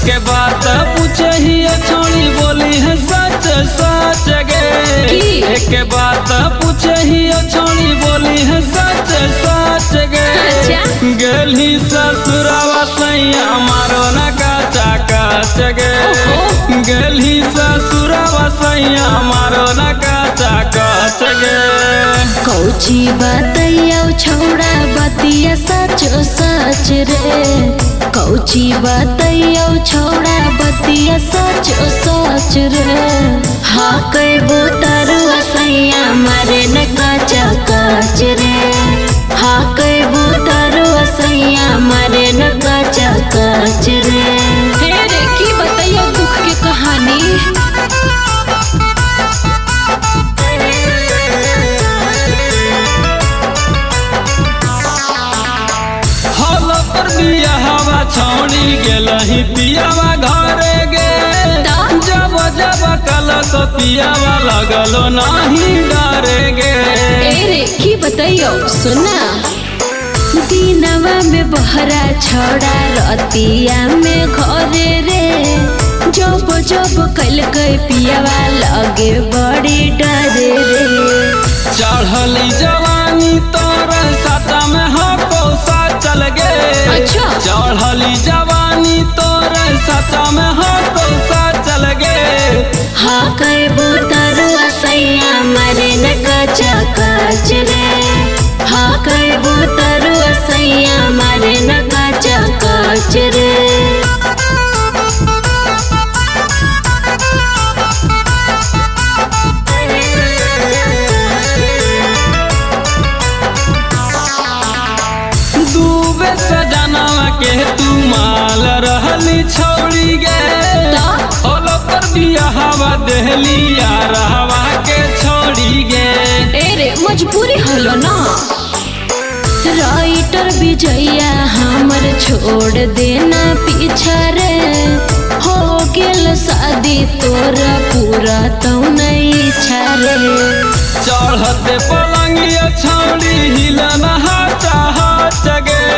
एक बात पूछे ही छोड़ी बोली है सच सच गे। एक बात पूछे ही छोड़ी बोली है सच सच गे। गेली ससुरावा सैया मारो न काचा काच गे। गेली ससुरावा सैया मारो न काचा काच गे। कौची बतैया छौड़ा बतिया सच सच रे। कौची बतैया छौड़ा बतिया सच सच रे। हाँ कैबो तरुआ सैया मारे न काचा काच रे। हाँ कैबो तरुआ सैया मारे न काचा काच रे। हे रे की बतैया दुख के कहानी। हवा छौड़ी गेलही पियावा घरे गे। जब जब कल तो पियावा लगलो नहीं डरे गे। रे की बताइयो सुना। दिनवा में बहरा छौड़ा रतिया में घरे रे। जब जब कल गए पियावा लगे बड़ी डरे रे। चढ़ली जवानी तोर साता में हो पौसा चल गे। अच्छा चढ़ली जवानी तोर साता में हो पौसा चल गे। हाँ कैबो तरुआ सैया मारे न काचा काच रे। हाँ कैबो तरुआ सैया मारे न काचा काच रे। के तू माल रहली छौड़ी गे। पर बियाहवा देहली यारहवा के छोड़ी गे। रे मजबूरी हलो ना। राइटर विजया हमर छोड़ देना पीछा रे। हो गेल शादी तोरा पूरा तो नहीं छारे। चढ़ते पलंगिया छौड़ी हिलन हाचा हाच गे।